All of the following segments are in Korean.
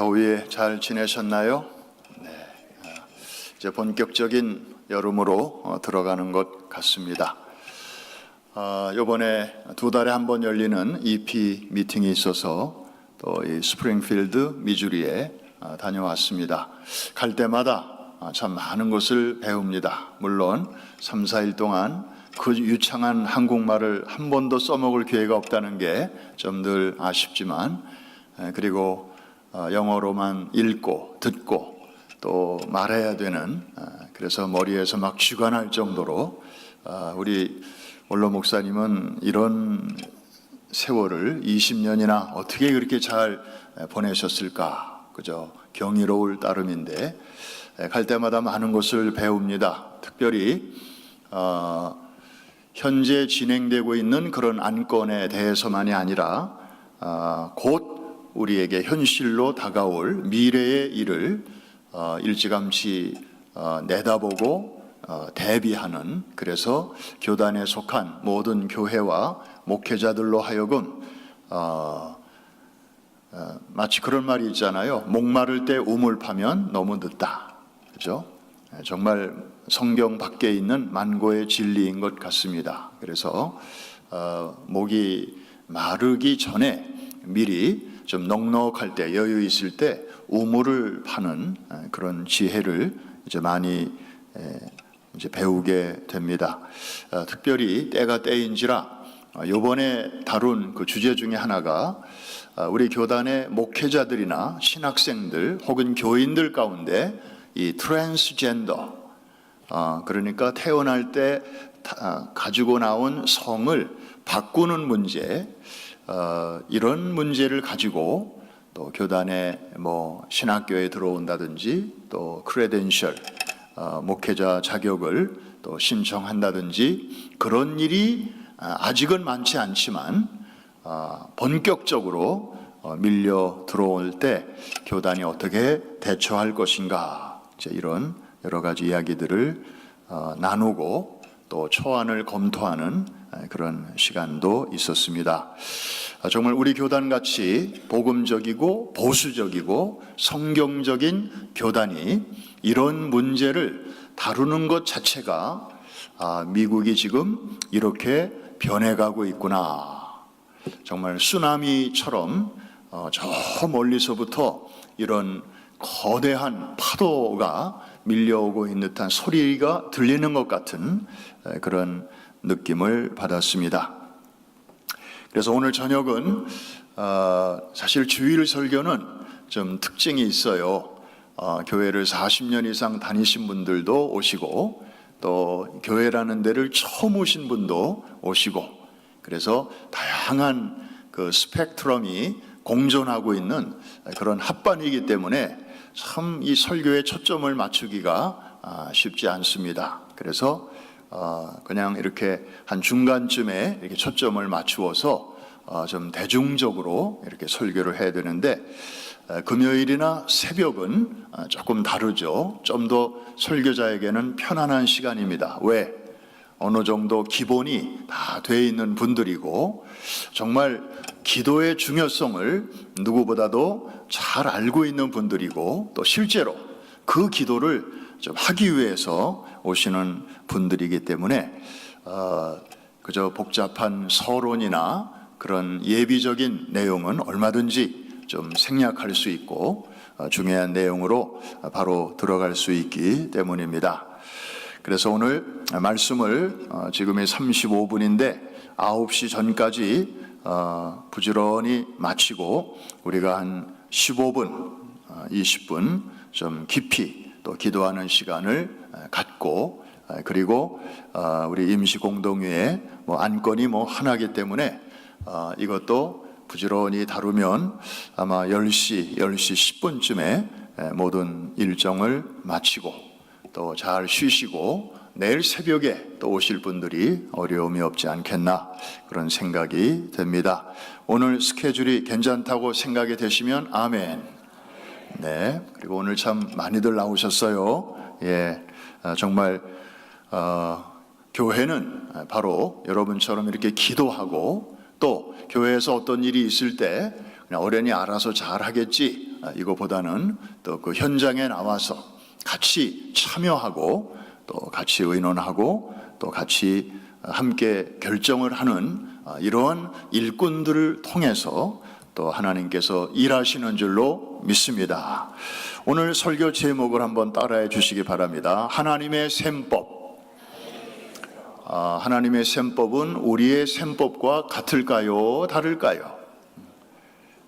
더위에 잘 지내셨나요? 네, 이제 본격적인 여름으로 들어가는 것 같습니다. 이번에 2달에 한 번 열리는 EP 미팅이 있어서 또 이 스프링필드 미주리에 다녀왔습니다. 갈 때마다 참 많은 것을 배웁니다. 물론 3, 4일 동안 그 유창한 한국말을 한 번도 써먹을 기회가 없다는 게 좀 늘 아쉽지만, 그리고 영어로만 읽고 듣고 또 말해야 되는, 그래서 머리에서 막 쥐가 날 정도로 우리 원로 목사님은 이런 세월을 20년이나 어떻게 그렇게 잘 보내셨을까, 그저 경이로울 따름인데 갈 때마다 많은 것을 배웁니다. 특별히 현재 진행되고 있는 그런 안건에 대해서만이 아니라 곧 우리에게 현실로 다가올 미래의 일을 일찌감치 내다보고 대비하는, 그래서 교단에 속한 모든 교회와 목회자들로 하여금 마치 그런 말이 있잖아요. 목마를 때 우물 파면 너무 늦다. 그죠? 정말 성경 밖에 있는 만고의 진리인 것 같습니다. 그래서 목이 마르기 전에 미리 좀 넉넉할 때, 여유 있을 때 우물을 파는 그런 지혜를 이제 많이 이제 배우게 됩니다. 특별히 때가 때인지라 이번에 다룬 그 주제 중에 하나가 우리 교단의 목회자들이나 신학생들 혹은 교인들 가운데 이 트랜스젠더, 그러니까 태어날 때 가지고 나온 성을 바꾸는 문제, 이런 문제를 가지고 또 교단에 뭐 신학교에 들어온다든지 또 크레덴셜, 목회자 자격을 또 신청한다든지 그런 일이 아직은 많지 않지만 본격적으로 밀려 들어올 때 교단이 어떻게 대처할 것인가, 이제 이런 여러 가지 이야기들을 나누고 또 초안을 검토하는 그런 시간도 있었습니다. 정말 우리 교단같이 복음적이고 보수적이고 성경적인 교단이 이런 문제를 다루는 것 자체가 미국이 지금 이렇게 변해가고 있구나, 정말 쓰나미처럼 저 멀리서부터 이런 거대한 파도가 밀려오고 있는 듯한 소리가 들리는 것 같은 그런 느낌을 받았습니다. 그래서 오늘 저녁은 사실 주일 설교는 좀 특징이 있어요. 교회를 40년 이상 다니신 분들도 오시고 또 교회라는 데를 처음 오신 분도 오시고, 그래서 다양한 그 스펙트럼이 공존하고 있는 그런 합반이기 때문에 참 이 설교에 초점을 맞추기가 쉽지 않습니다. 그래서 그냥 이렇게 한 중간쯤에 이렇게 초점을 맞추어서 좀 대중적으로 이렇게 설교를 해야 되는데, 금요일이나 새벽은 조금 다르죠. 좀 더 설교자에게는 편안한 시간입니다. 왜? 어느 정도 기본이 다 돼 있는 분들이고 정말 기도의 중요성을 누구보다도 잘 알고 있는 분들이고 또 실제로 그 기도를 좀 하기 위해서 오시는 분들이기 때문에 그저 복잡한 서론이나 그런 예비적인 내용은 얼마든지 좀 생략할 수 있고 중요한 내용으로 바로 들어갈 수 있기 때문입니다. 그래서 오늘 말씀을 지금이 35분인데 9시 전까지 부지런히 마치고 우리가 한 15분, 20분 좀 깊이 또 기도하는 시간을 갖고, 그리고 우리 임시공동회의 뭐 안건이 뭐 하나이기 때문에 이것도 부지런히 다루면 아마 10시 10분쯤에 모든 일정을 마치고 또 잘 쉬시고 내일 새벽에 또 오실 분들이 어려움이 없지 않겠나, 그런 생각이 됩니다. 오늘 스케줄이 괜찮다고 생각이 되시면 아멘. 네, 그리고 오늘 참 많이들 나오셨어요. 예, 정말 교회는 바로 여러분처럼 이렇게 기도하고 또 교회에서 어떤 일이 있을 때 그냥 어련히 알아서 잘 하겠지, 이거보다는 또 그 현장에 나와서 같이 참여하고 또 같이 의논하고 또 같이 함께 결정을 하는 이러한 일꾼들을 통해서 또 하나님께서 일하시는 줄로 믿습니다. 오늘 설교 제목을 한번 따라해 주시기 바랍니다. 하나님의 셈법. 하나님의 셈법은 우리의 셈법과 같을까요? 다를까요?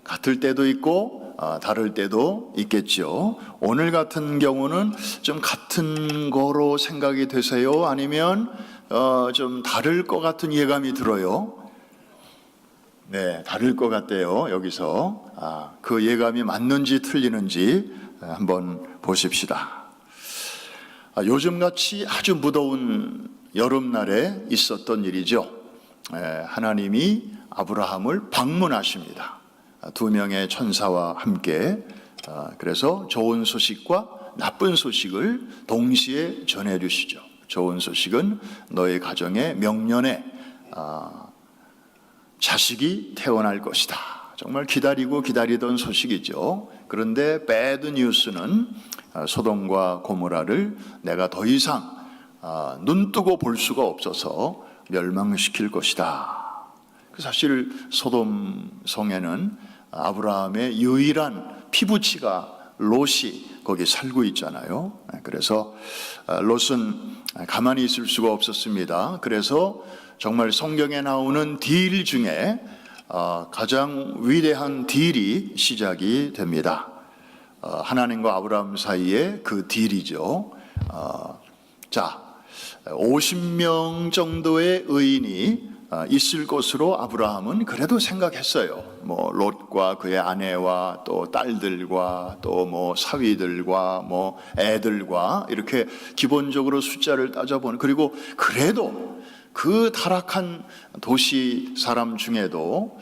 같을 때도 있고 다를 때도 있겠죠. 오늘 같은 경우는 좀 같은 거로 생각이 되세요? 아니면 좀 다를 것 같은 예감이 들어요? 네, 다를 것 같대요. 여기서 그 예감이 맞는지 틀리는지 한번 보십시다. 요즘같이 아주 무더운 여름날에 있었던 일이죠. 하나님이 아브라함을 방문하십니다. 두 명의 천사와 함께. 그래서 좋은 소식과 나쁜 소식을 동시에 전해주시죠. 좋은 소식은 너의 가정에 명년에 자식이 태어날 것이다. 정말 기다리던 소식이죠. 그런데 배드 뉴스는 소돔과 고모라를 내가 더 이상 눈뜨고 볼 수가 없어서 멸망시킬 것이다. 사실 소돔 성에는 아브라함의 유일한 피부치가 롯이 거기 살고 있잖아요. 그래서 롯은 가만히 있을 수가 없었습니다. 그래서 정말 성경에 나오는 딜 중에 가장 위대한 딜이 시작이 됩니다. 하나님과 아브라함 사이의 그 딜이죠. 자, 50명 정도의 의인이 있을 것으로 아브라함은 그래도 생각했어요. 뭐 롯과 그의 아내와 또 딸들과 또 뭐 사위들과 뭐 애들과 이렇게 기본적으로 숫자를 따져보는, 그리고 그래도 그 타락한 도시 사람 중에도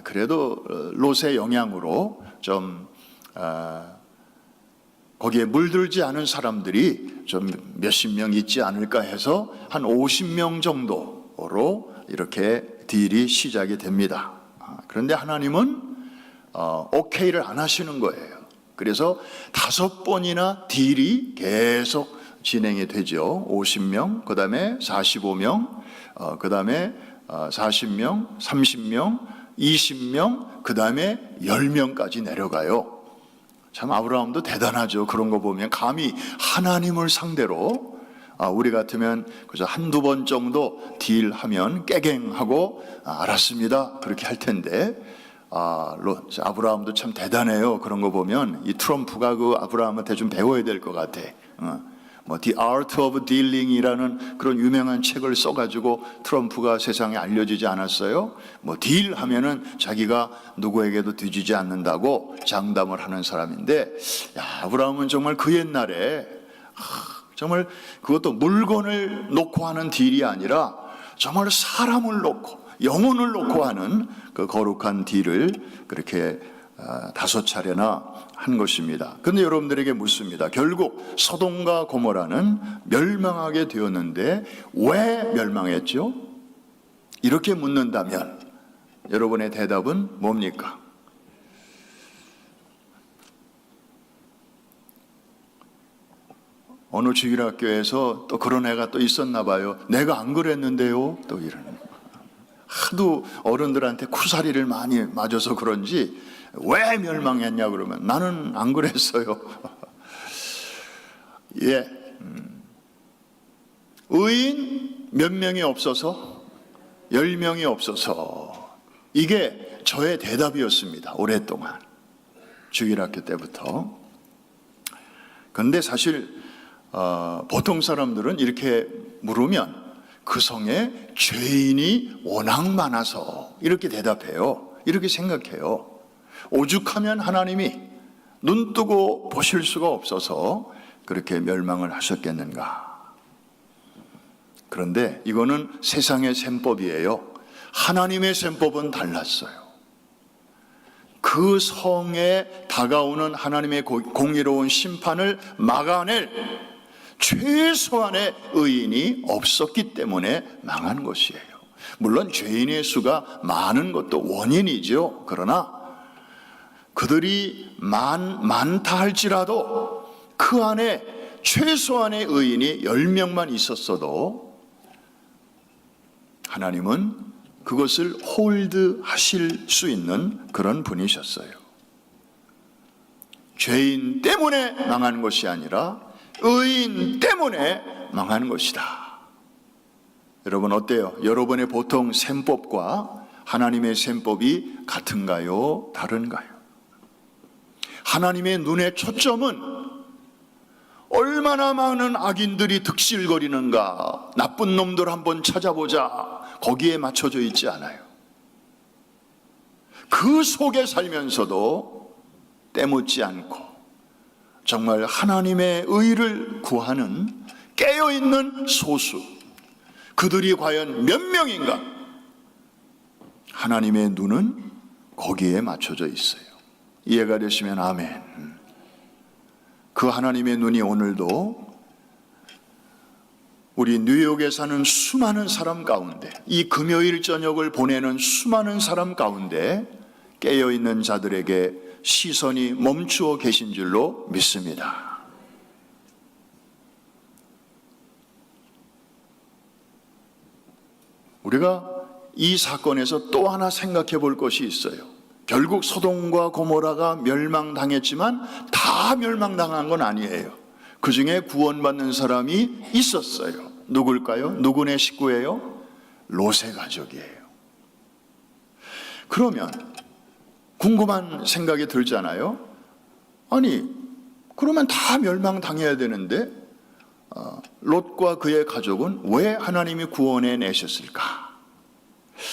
그래도 롯의 영향으로 좀 거기에 물들지 않은 사람들이 좀 몇십 명 있지 않을까 해서 한 50명 정도로 이렇게 딜이 시작이 됩니다. 그런데 하나님은 오케이를 안 하시는 거예요. 그래서 5번이나 딜이 계속 진행이 되죠. 50명, 그 다음에 45명, 그 다음에 40명, 30명, 20명, 그 다음에 10명까지 내려가요. 참 아브라함도 대단하죠. 그런 거 보면 감히 하나님을 상대로 우리 같으면 그저 한두 번 정도 딜하면 깨갱하고 알았습니다 그렇게 할 텐데 아브라함도 참 대단해요. 그런 거 보면 이 트럼프가 그 아브라함한테 좀 배워야 될 것 같아. 뭐 The Art of Dealing이라는 그런 유명한 책을 써가지고 트럼프가 세상에 알려지지 않았어요? 뭐 딜하면은 자기가 누구에게도 뒤지지 않는다고 장담을 하는 사람인데, 아브라함은 정말 그 옛날에 정말 그것도 물건을 놓고 하는 딜이 아니라 정말 사람을 놓고 영혼을 놓고 하는 그 거룩한 딜을 그렇게 5차례나 한 것입니다. 그런데 여러분들에게 묻습니다. 결국 소돔과 고모라는 멸망하게 되었는데 왜 멸망했죠? 이렇게 묻는다면 여러분의 대답은 뭡니까? 어느 주일학교에서 또 그런 애가 또 있었나 봐요. 내가 안 그랬는데요. 또 이러는. 하도 어른들한테 쿠사리를 많이 맞아서 그런지 왜 멸망했냐 그러면 나는 안 그랬어요. 예, 의인 몇 명이 없어서 10명이 없어서 이게 저의 대답이었습니다. 오랫동안 주일학교 때부터. 그런데 사실 보통 사람들은 이렇게 물으면 그 성에 죄인이 워낙 많아서 이렇게 대답해요. 이렇게 생각해요. 오죽하면 하나님이 눈 뜨고 보실 수가 없어서 그렇게 멸망을 하셨겠는가. 그런데 이거는 세상의 셈법이에요. 하나님의 셈법은 달랐어요. 그 성에 다가오는 하나님의 공의로운 심판을 막아낼 최소한의 의인이 없었기 때문에 망한 것이에요. 물론 죄인의 수가 많은 것도 원인이죠. 그러나 그들이 많다 할지라도 그 안에 최소한의 의인이 10명만 있었어도 하나님은 그것을 홀드하실 수 있는 그런 분이셨어요. 죄인 때문에 망하는 것이 아니라 의인 때문에 망하는 것이다. 여러분 어때요? 여러분의 보통 셈법과 하나님의 셈법이 같은가요? 다른가요? 하나님의 눈의 초점은 얼마나 많은 악인들이 득실거리는가, 나쁜 놈들 한번 찾아보자, 거기에 맞춰져 있지 않아요. 그 속에 살면서도 때묻지 않고 정말 하나님의 의를 구하는 깨어있는 소수, 그들이 과연 몇 명인가? 하나님의 눈은 거기에 맞춰져 있어요. 이해가 되시면 아멘. 그 하나님의 눈이 오늘도 우리 뉴욕에 사는 수많은 사람 가운데, 이 금요일 저녁을 보내는 수많은 사람 가운데 깨어있는 자들에게 시선이 멈추어 계신 줄로 믿습니다. 우리가 이 사건에서 또 하나 생각해 볼 것이 있어요. 결국 소돔과 고모라가 멸망당했지만 다 멸망당한 건 아니에요. 그 중에 구원받는 사람이 있었어요. 누굴까요? 누구네 식구예요? 롯의 가족이에요. 그러면 궁금한 생각이 들잖아요. 아니, 그러면 다 멸망당해야 되는데 롯과 그의 가족은 왜 하나님이 구원해 내셨을까?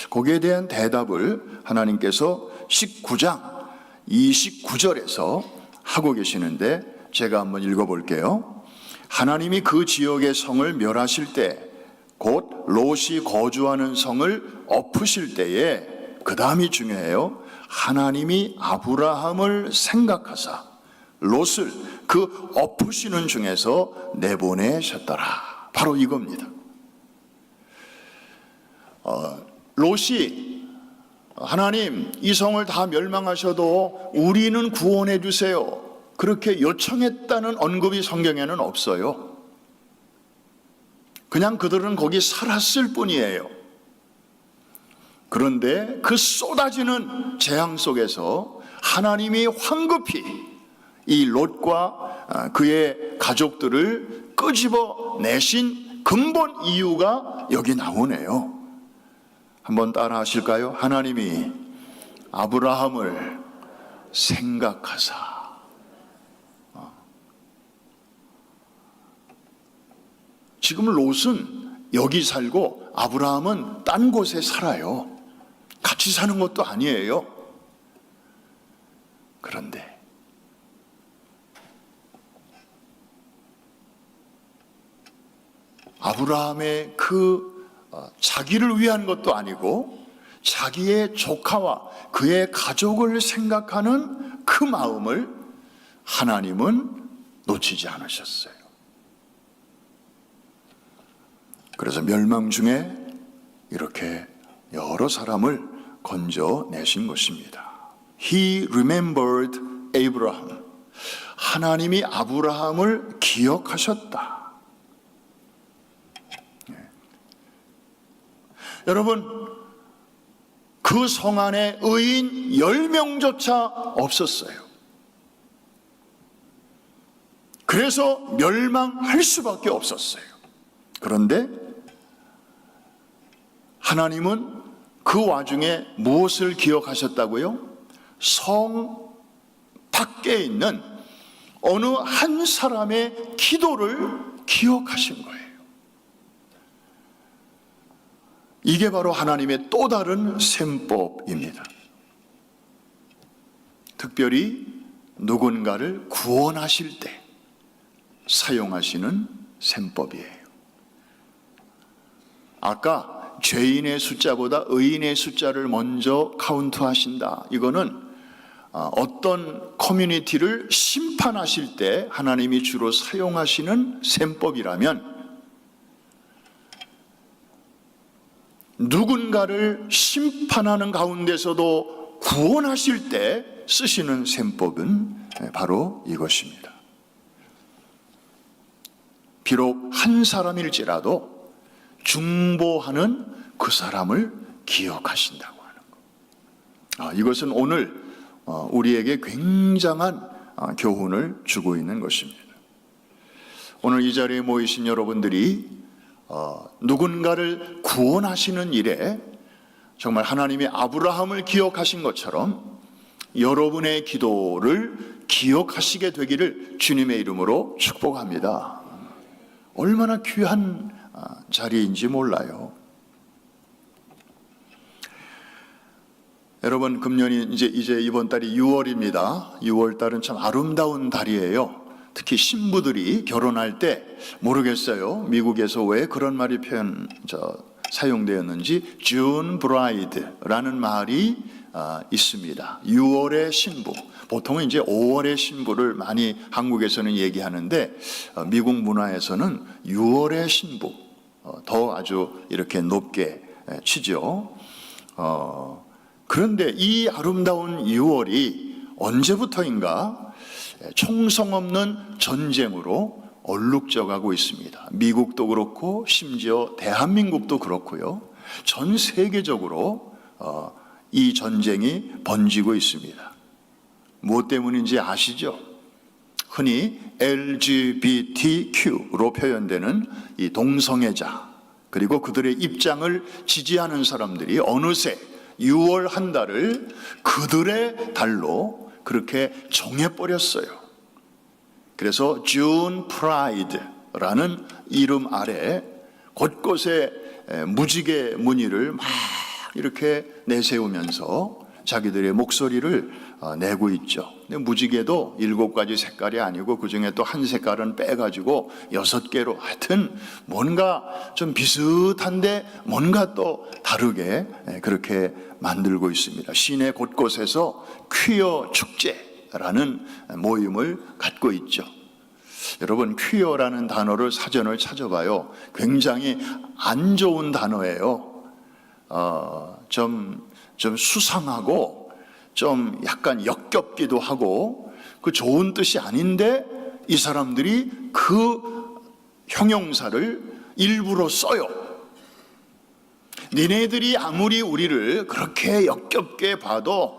거기에 대한 대답을 하나님께서 19장 29절에서 하고 계시는데 제가 한번 읽어볼게요. 하나님이 그 지역의 성을 멸하실 때, 곧 롯이 거주하는 성을 엎으실 때에, 그 다음이 중요해요. 하나님이 아브라함을 생각하사 롯을 그 엎으시는 중에서 내보내셨더라. 바로 이겁니다. 롯이 하나님, 이 성을 다 멸망하셔도 우리는 구원해 주세요, 그렇게 요청했다는 언급이 성경에는 없어요. 그냥 그들은 거기 살았을 뿐이에요. 그런데 그 쏟아지는 재앙 속에서 하나님이 황급히 이 롯과 그의 가족들을 끄집어 내신 근본 이유가 여기 나오네요. 한번 따라 하실까요? 하나님이 아브라함을 생각하사. 지금 롯은 여기 살고 아브라함은 딴 곳에 살아요. 같이 사는 것도 아니에요. 그런데 아브라함의 그 자기를 위한 것도 아니고 자기의 조카와 그의 가족을 생각하는 그 마음을 하나님은 놓치지 않으셨어요. 그래서 멸망 중에 이렇게 여러 사람을 건져내신 것입니다. He remembered Abraham. 하나님이 아브라함을 기억하셨다. 여러분, 그 성 안에 의인 10명조차 없었어요. 그래서 멸망할 수밖에 없었어요. 그런데 하나님은 그 와중에 무엇을 기억하셨다고요? 성 밖에 있는 어느 한 사람의 기도를 기억하신 거예요. 이게 바로 하나님의 또 다른 셈법입니다. 특별히 누군가를 구원하실 때 사용하시는 셈법이에요. 아까 죄인의 숫자보다 의인의 숫자를 먼저 카운트하신다. 이거는 어떤 커뮤니티를 심판하실 때 하나님이 주로 사용하시는 셈법이라면, 누군가를 심판하는 가운데서도 구원하실 때 쓰시는 셈법은 바로 이것입니다. 비록 한 사람일지라도 중보하는 그 사람을 기억하신다고 하는 것. 이것은 오늘 우리에게 굉장한 교훈을 주고 있는 것입니다. 오늘 이 자리에 모이신 여러분들이 누군가를 구원하시는 일에 정말 하나님이 아브라함을 기억하신 것처럼 여러분의 기도를 기억하시게 되기를 주님의 이름으로 축복합니다. 얼마나 귀한 자리인지 몰라요. 여러분, 금년이 이제 이번 달이 6월입니다. 6월 달은 참 아름다운 달이에요. 특히 신부들이 결혼할 때 모르겠어요. 미국에서 왜 그런 말이 사용되었는지 June Bride라는 말이 있습니다. 6월의 신부. 보통은 이제 5월의 신부를 많이 한국에서는 얘기하는데 미국 문화에서는 6월의 신부 더 아주 이렇게 높게 치죠. 그런데 이 아름다운 6월이 언제부터인가 총성 없는 전쟁으로 얼룩져 가고 있습니다. 미국도 그렇고 심지어 대한민국도 그렇고요. 전 세계적으로 이 전쟁이 번지고 있습니다. 무엇 때문인지 아시죠? 흔히 LGBTQ로 표현되는 이 동성애자 그리고 그들의 입장을 지지하는 사람들이 어느새 6월 한 달을 그들의 달로 그렇게 정해버렸어요. 그래서 June Pride라는 이름 아래 곳곳에 무지개 무늬를 막 이렇게 내세우면서 자기들의 목소리를 내고 있죠. 근데 무지개도 7가지 색깔이 아니고 그중에 또 한 색깔은 빼가지고 6개로 하여튼 뭔가 좀 비슷한데 뭔가 또 다르게 그렇게 만들고 있습니다. 시내 곳곳에서 퀴어 축제라는 모임을 갖고 있죠. 여러분, 퀴어라는 단어를 사전을 찾아봐요. 굉장히 안 좋은 단어예요. 좀 수상하고 좀 약간 역겹기도 하고 그 좋은 뜻이 아닌데 이 사람들이 그 형용사를 일부러 써요. 니네들이 아무리 우리를 그렇게 역겹게 봐도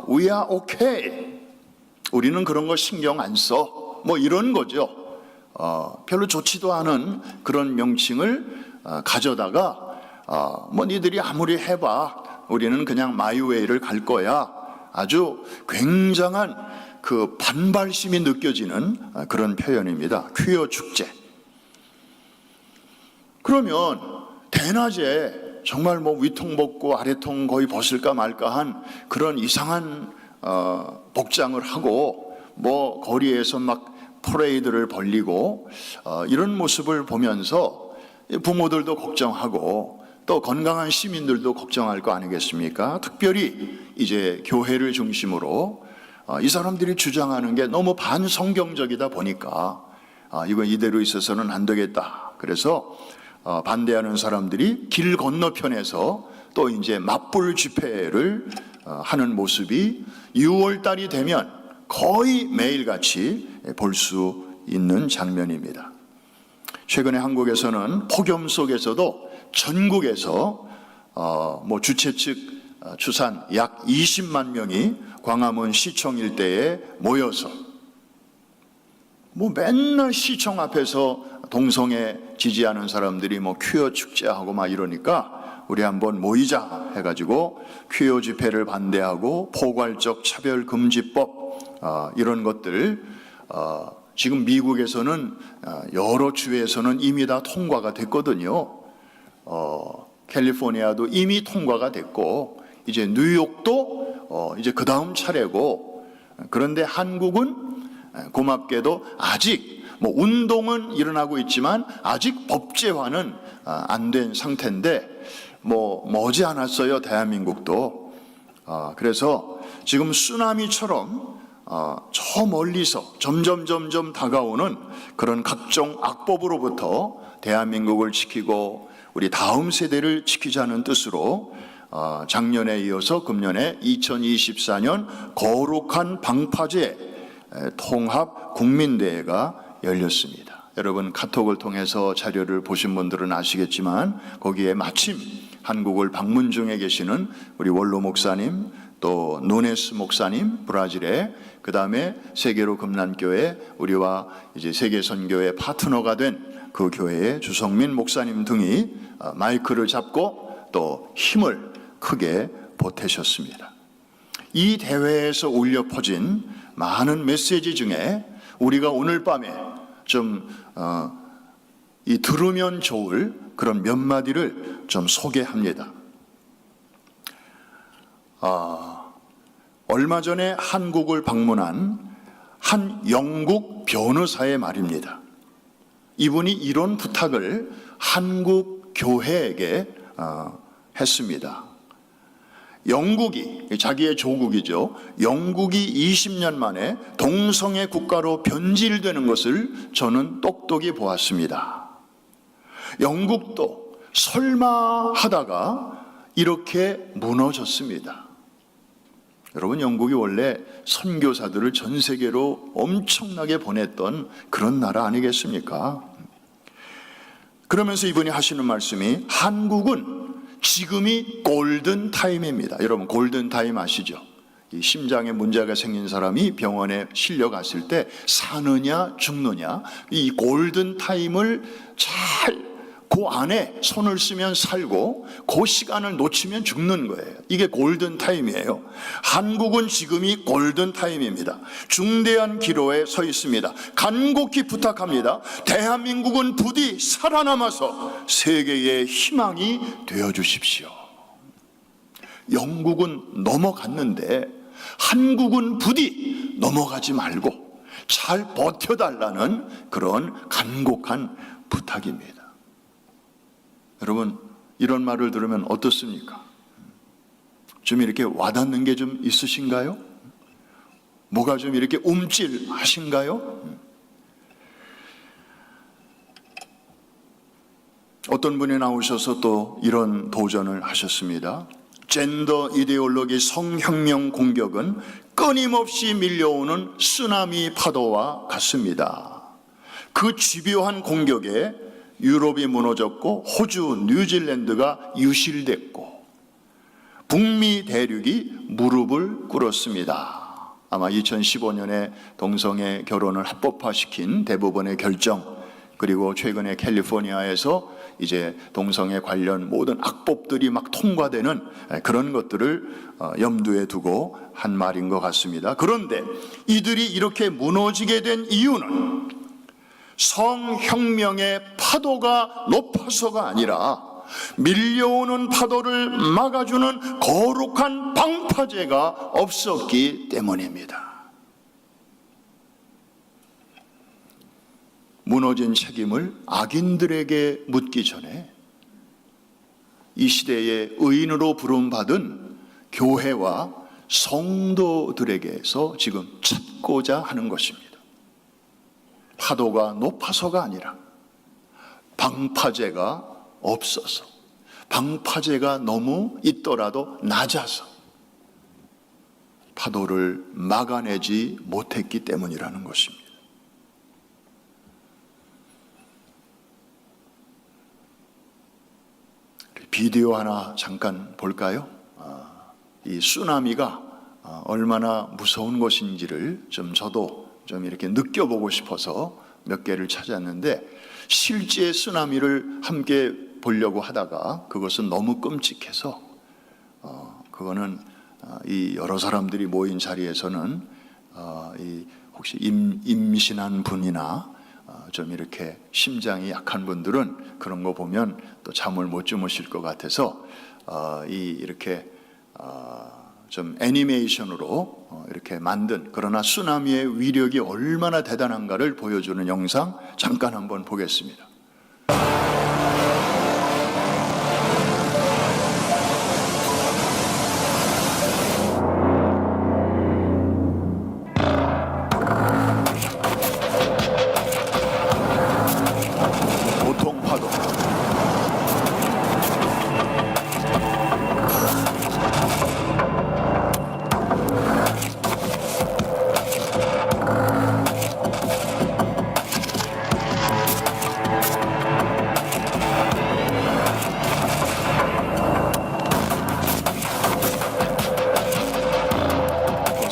we are okay. 우리는 그런 거 신경 안 써. 뭐 이런 거죠. 별로 좋지도 않은 그런 명칭을 가져다가 뭐 니들이 아무리 해봐. 우리는 그냥 마이웨이를 갈 거야. 아주 굉장한 그 반발심이 느껴지는 그런 표현입니다. 퀴어 축제. 그러면 대낮에 정말 뭐 위통 벗고 아래통 거의 벗을까 말까 한 그런 이상한 복장을 하고 뭐 거리에서 막 퍼레이드를 벌리고 이런 모습을 보면서 부모들도 걱정하고 또 건강한 시민들도 걱정할 거 아니겠습니까? 특별히 이제 교회를 중심으로 이 사람들이 주장하는 게 너무 반성경적이다 보니까 이건 이대로 있어서는 안 되겠다. 그래서 반대하는 사람들이 길 건너편에서 또 이제 맞불 집회를 하는 모습이 6월 달이 되면 거의 매일같이 볼 수 있는 장면입니다. 최근에 한국에서는 폭염 속에서도 전국에서 뭐 주최 측 추산 약 20만 명이 광화문 시청 일대에 모여서 뭐 맨날 시청 앞에서 동성애 지지하는 사람들이 뭐 퀴어 축제하고 막 이러니까 우리 한번 모이자 해가지고 퀴어 집회를 반대하고 포괄적 차별금지법 이런 것들 지금 미국에서는 여러 주에서는 이미 다 통과가 됐거든요. 캘리포니아도 이미 통과가 됐고 이제 뉴욕도 이제 그 다음 차례고 그런데 한국은 고맙게도 아직 뭐 운동은 일어나고 있지만 아직 법제화는 안 된 상태인데 뭐 머지 않았어요. 대한민국도. 그래서 지금 쓰나미처럼 저 멀리서 점점 다가오는 그런 각종 악법으로부터 대한민국을 지키고 우리 다음 세대를 지키자는 뜻으로 작년에 이어서 금년에 2024년 거룩한 방파제 통합 국민대회가 열렸습니다. 여러분 카톡을 통해서 자료를 보신 분들은 아시겠지만 거기에 마침 한국을 방문 중에 계시는 우리 원로 목사님, 또 누네스 목사님 브라질에, 그 다음에 세계로 금난교회 우리와 이제 세계 선교의 파트너가 된 그 교회의 주성민 목사님 등이 마이크를 잡고 또 힘을 크게 보태셨습니다. 이 대회에서 울려 퍼진 많은 메시지 중에 우리가 오늘 밤에 좀 들으면 좋을 그런 몇 마디를 좀 소개합니다. 얼마 전에 한국을 방문한 한 영국 변호사의 말입니다. 이분이 이런 부탁을 한국 교회에게 했습니다. 영국이, 자기의 조국이죠, 영국이 20년 만에 동성애 국가로 변질되는 것을 저는 똑똑히 보았습니다. 영국도 설마 하다가 이렇게 무너졌습니다. 여러분, 영국이 원래 선교사들을 전 세계로 엄청나게 보냈던 그런 나라 아니겠습니까? 그러면서 이분이 하시는 말씀이, 한국은 지금이 골든 타임입니다. 여러분, 골든 타임 아시죠? 이 심장에 문제가 생긴 사람이 병원에 실려갔을 때 사느냐 죽느냐, 이 골든 타임을 잘 그 안에 손을 쓰면 살고 그 시간을 놓치면 죽는 거예요. 이게 골든 타임이에요. 한국은 지금이 골든 타임입니다. 중대한 기로에 서 있습니다. 간곡히 부탁합니다. 대한민국은 부디 살아남아서 세계의 희망이 되어 주십시오. 영국은 넘어갔는데 한국은 부디 넘어가지 말고 잘 버텨달라는 그런 간곡한 부탁입니다. 여러분, 이런 말을 들으면 어떻습니까? 좀 이렇게 와닿는 게 좀 있으신가요? 뭐가 좀 이렇게 움찔하신가요? 어떤 분이 나오셔서 또 이런 도전을 하셨습니다. 젠더 이데올로기 성혁명 공격은 끊임없이 밀려오는 쓰나미 파도와 같습니다. 그 집요한 공격에 유럽이 무너졌고 호주, 뉴질랜드가 유실됐고 북미 대륙이 무릎을 꿇었습니다. 아마 2015년에 동성애 결혼을 합법화시킨 대법원의 결정, 그리고 최근에 캘리포니아에서 이제 동성애 관련 모든 악법들이 막 통과되는 그런 것들을 염두에 두고 한 말인 것 같습니다. 그런데 이들이 이렇게 무너지게 된 이유는 성혁명의 파도가 높아서가 아니라 밀려오는 파도를 막아주는 거룩한 방파제가 없었기 때문입니다. 무너진 책임을 악인들에게 묻기 전에 이 시대의 의인으로 부름받은 교회와 성도들에게서 지금 찾고자 하는 것입니다. 파도가 높아서가 아니라 방파제가 없어서, 방파제가 너무 있더라도 낮아서 파도를 막아내지 못했기 때문이라는 것입니다. 비디오 하나 잠깐 볼까요? 이 쓰나미가 얼마나 무서운 것인지를 저도 좀 이렇게 느껴보고 싶어서 몇 개를 찾았는데, 실제 쓰나미를 함께 보려고 하다가 그것은 너무 끔찍해서 그거는 이 여러 사람들이 모인 자리에서는 이 혹시 임신한 분이나 좀 이렇게 심장이 약한 분들은 그런 거 보면 또 잠을 못 주무실 것 같아서 이렇게 좀 애니메이션으로 이렇게 만든, 그러나 쓰나미의 위력이 얼마나 대단한가를 보여주는 영상 잠깐 한번 보겠습니다. 보통 파도.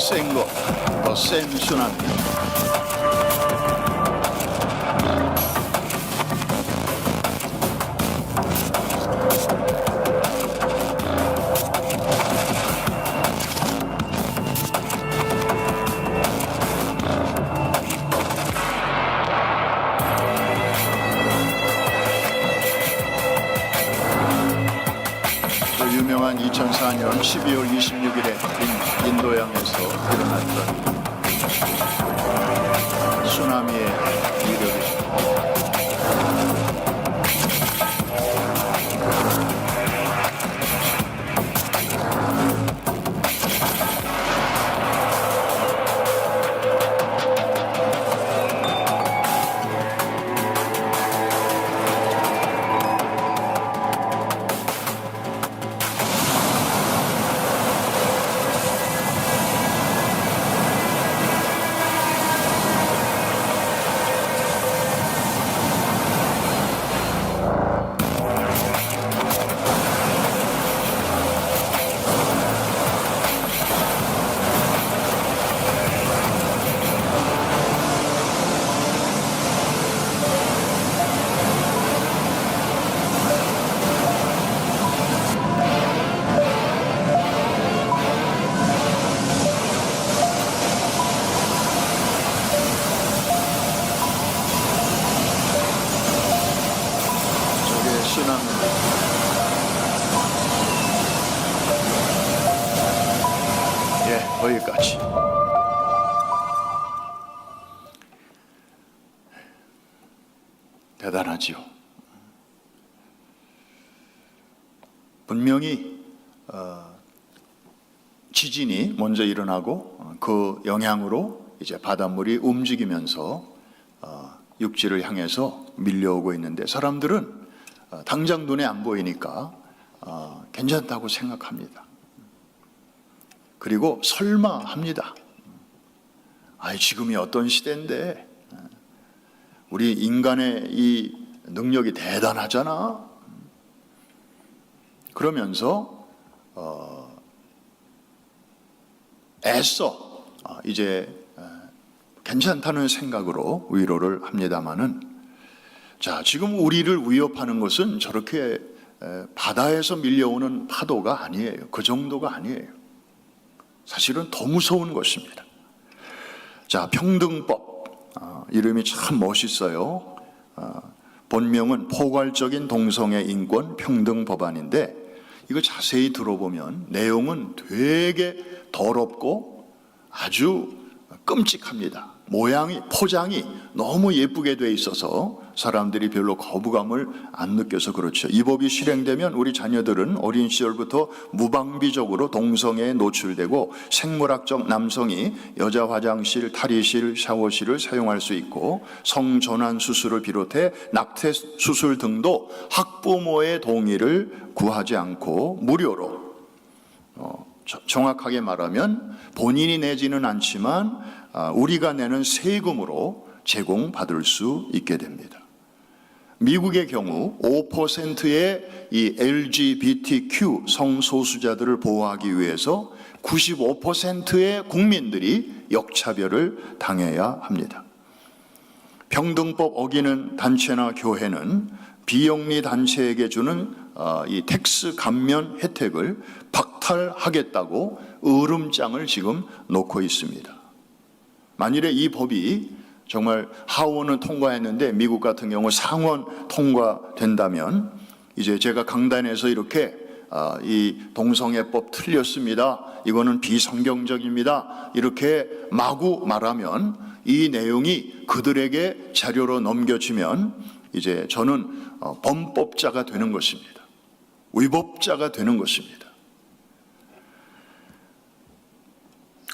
센 거, 더 센 순환. 유명한 2004년 12월 26일에 인도양에서 일어났던 쓰나미의 위력이죠. 거기까지. 대단하지요. 분명히 지진이 먼저 일어나고 그 영향으로 이제 바닷물이 움직이면서 육지를 향해서 밀려오고 있는데 사람들은 당장 눈에 안 보이니까 괜찮다고 생각합니다. 그리고 설마 합니다. 지금이 어떤 시대인데 우리 인간의 이 능력이 대단하잖아. 그러면서 애써 이제 괜찮다는 생각으로 위로를 합니다마는, 자, 지금 우리를 위협하는 것은 저렇게 바다에서 밀려오는 파도가 아니에요. 그 정도가 아니에요. 사실은 더 무서운 것입니다. 자, 평등법, 이름이 참 멋있어요. 본명은 포괄적인 동성애 인권 평등 법안인데 이거 자세히 들어보면 내용은 되게 더럽고 아주 끔찍합니다. 모양이, 포장이 너무 예쁘게 돼 있어서 사람들이 별로 거부감을 안 느껴서 그렇죠. 이 법이 실행되면 우리 자녀들은 어린 시절부터 무방비적으로 동성애에 노출되고 생물학적 남성이 여자 화장실, 탈의실, 샤워실을 사용할 수 있고 성전환 수술을 비롯해 낙태 수술 등도 학부모의 동의를 구하지 않고 무료로, 정확하게 말하면 본인이 내지는 않지만 우리가 내는 세금으로 제공받을 수 있게 됩니다. 미국의 경우 5%의 이 LGBTQ 성소수자들을 보호하기 위해서 95%의 국민들이 역차별을 당해야 합니다. 평등법 어기는 단체나 교회는 비영리 단체에게 주는 이 텍스 감면 혜택을 박탈하겠다고 으름장을 지금 놓고 있습니다. 만일에 이 법이 정말 하원은 통과했는데 미국 같은 경우 상원 통과된다면 이제 제가 강단에서 이렇게 이 동성애법 틀렸습니다, 이거는 비성경적입니다, 이렇게 마구 말하면 이 내용이 그들에게 자료로 넘겨지면 이제 저는 범법자가 되는 것입니다. 위법자가 되는 것입니다.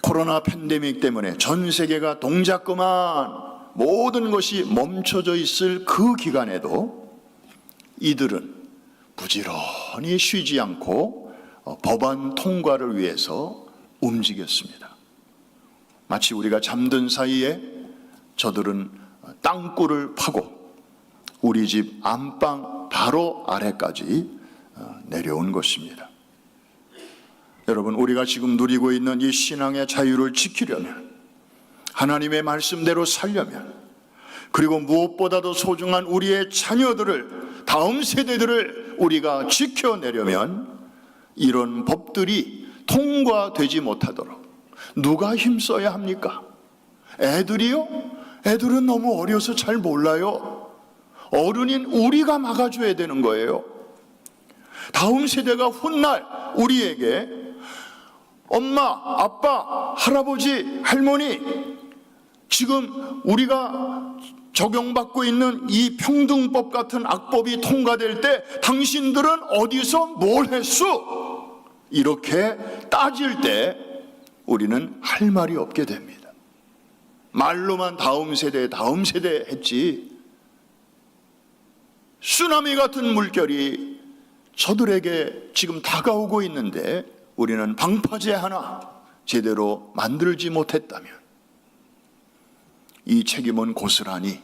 코로나 팬데믹 때문에 전 세계가 동작 그만, 모든 것이 멈춰져 있을 그 기간에도 이들은 부지런히 쉬지 않고 법안 통과를 위해서 움직였습니다. 마치 우리가 잠든 사이에 저들은 땅굴을 파고 우리 집 안방 바로 아래까지 내려온 것입니다. 여러분, 우리가 지금 누리고 있는 이 신앙의 자유를 지키려면, 하나님의 말씀대로 살려면, 그리고 무엇보다도 소중한 우리의 자녀들을, 다음 세대들을 우리가 지켜내려면 이런 법들이 통과되지 못하도록 누가 힘써야 합니까? 애들이요? 애들은 너무 어려서 잘 몰라요. 어른인 우리가 막아줘야 되는 거예요. 다음 세대가 훗날 우리에게 엄마, 아빠, 할아버지, 할머니, 지금 우리가 적용받고 있는 이 평등법 같은 악법이 통과될 때 당신들은 어디서 뭘 했어? 이렇게 따질 때 우리는 할 말이 없게 됩니다. 말로만 다음 세대 했지, 쓰나미 같은 물결이 저들에게 지금 다가오고 있는데 우리는 방파제 하나 제대로 만들지 못했다면 이 책임은 고스란히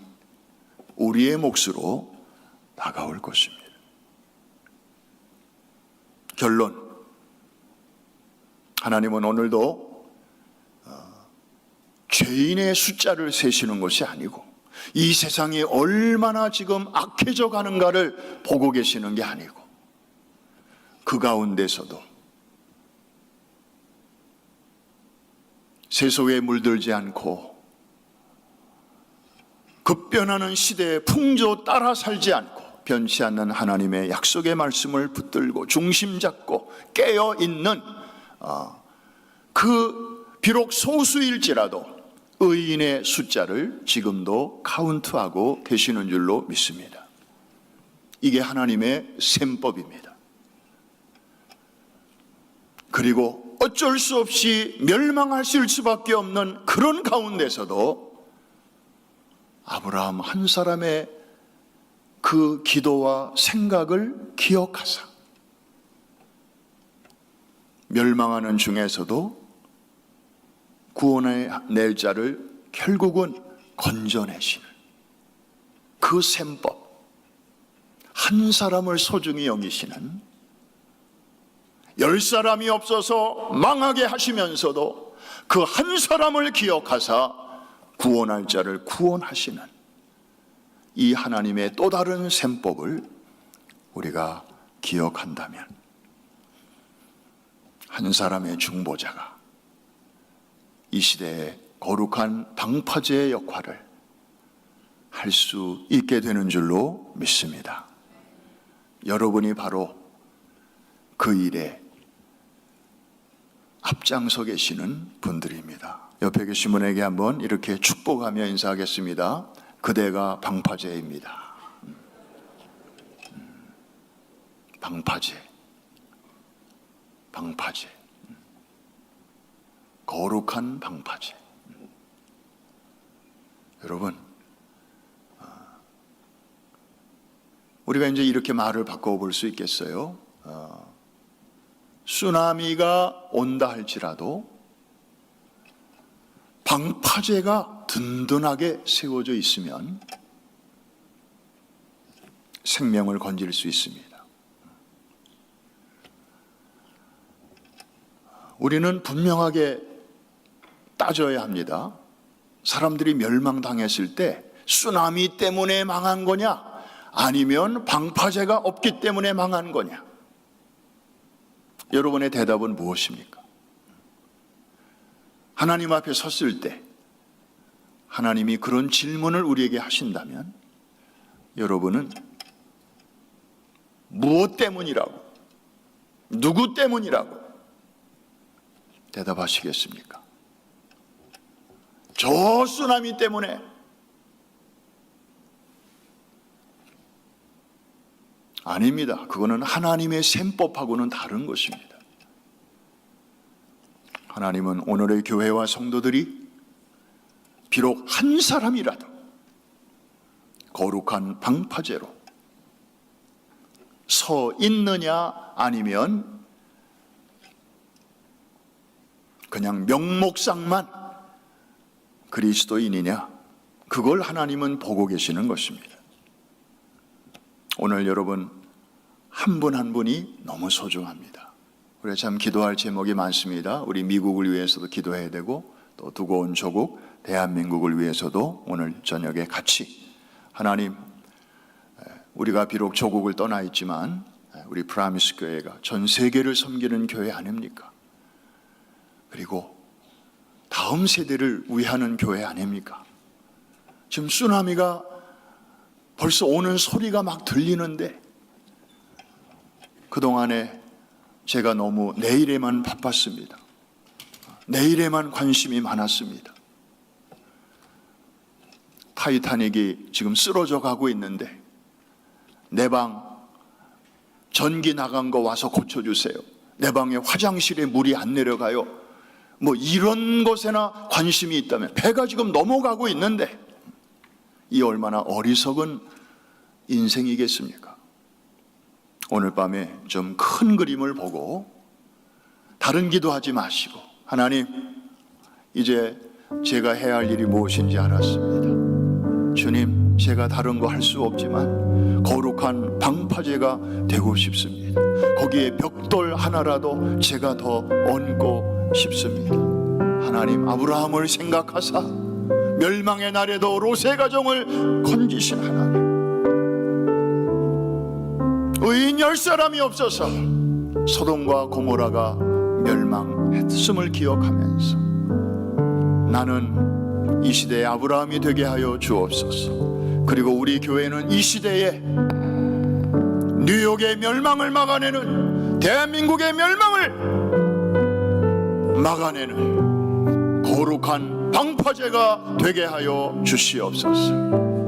우리의 몫으로 다가올 것입니다. 결론, 하나님은 오늘도 죄인의 숫자를 세시는 것이 아니고 이 세상이 얼마나 지금 악해져 가는가를 보고 계시는 게 아니고 그 가운데서도 세속에 물들지 않고 급변하는 시대의 풍조 따라 살지 않고 변치 않는 하나님의 약속의 말씀을 붙들고 중심 잡고 깨어있는 그 비록 소수일지라도 의인의 숫자를 지금도 카운트하고 계시는 줄로 믿습니다. 이게 하나님의 셈법입니다. 그리고 어쩔 수 없이 멸망하실 수밖에 없는 그런 가운데서도 아브라함 한 사람의 그 기도와 생각을 기억하사 멸망하는 중에서도 구원해낼 자를 결국은 건져내시는 그 셈법, 한 사람을 소중히 여기시는, 10사람이 없어서 망하게 하시면서도 그 한 사람을 기억하사 구원할 자를 구원하시는 이 하나님의 또 다른 셈법을 우리가 기억한다면 한 사람의 중보자가 이 시대의 거룩한 방파제의 역할을 할 수 있게 되는 줄로 믿습니다. 여러분이 바로 그 일에 앞장서 계시는 분들입니다. 옆에 계신 분에게 한번 이렇게 축복하며 인사하겠습니다. 그대가 방파제입니다. 방파제, 방파제, 거룩한 방파제. 여러분, 우리가 이제 이렇게 말을 바꿔볼 수 있겠어요. 쓰나미가 온다 할지라도 방파제가 든든하게 세워져 있으면 생명을 건질 수 있습니다. 우리는 분명하게 따져야 합니다. 사람들이 멸망당했을 때 쓰나미 때문에 망한 거냐, 아니면 방파제가 없기 때문에 망한 거냐? 여러분의 대답은 무엇입니까? 하나님 앞에 섰을 때 하나님이 그런 질문을 우리에게 하신다면 여러분은 무엇 때문이라고, 누구 때문이라고 대답하시겠습니까? 저 쓰나미 때문에. 아닙니다. 그거는 하나님의 셈법하고는 다른 것입니다. 하나님은 오늘의 교회와 성도들이 비록 한 사람이라도 거룩한 방파제로 서 있느냐, 아니면 그냥 명목상만 그리스도인이냐, 그걸 하나님은 보고 계시는 것입니다. 오늘 여러분 한 분 한 분이 너무 소중합니다. 우리가 참 기도할 제목이 많습니다. 우리 미국을 위해서도 기도해야 되고 또 두고 온 조국 대한민국을 위해서도 오늘 저녁에 같이 하나님, 우리가 비록 조국을 떠나 있지만 우리 프라미스 교회가 전 세계를 섬기는 교회 아닙니까? 그리고 다음 세대를 위하는 교회 아닙니까? 지금 쓰나미가 벌써 오는 소리가 막 들리는데 그동안에 제가 너무 내일에만 바빴습니다. 내일에만 관심이 많았습니다. 타이타닉이 지금 쓰러져 가고 있는데 내 방 전기 나간 거 와서 고쳐주세요. 내 방에 화장실에 물이 안 내려가요. 뭐 이런 것에나 관심이 있다면 배가 지금 넘어가고 있는데 이 얼마나 어리석은 인생이겠습니까? 오늘 밤에 좀 큰 그림을 보고 다른 기도하지 마시고 하나님, 이제 제가 해야 할 일이 무엇인지 알았습니다. 주님, 제가 다른 거 할 수 없지만 거룩한 방파제가 되고 싶습니다. 거기에 벽돌 하나라도 제가 더 얹고 싶습니다. 하나님, 아브라함을 생각하사 멸망의 날에도 롯의 가정을 건지신 하나님, 의인 10사람이 없어서 소돔과 고모라가 멸망했음을 기억하면서 나는 이 시대의 아브라함이 되게 하여 주옵소서. 그리고 우리 교회는 이 시대에 뉴욕의 멸망을 막아내는, 대한민국의 멸망을 막아내는 거룩한 방파제가 되게 하여 주시옵소서.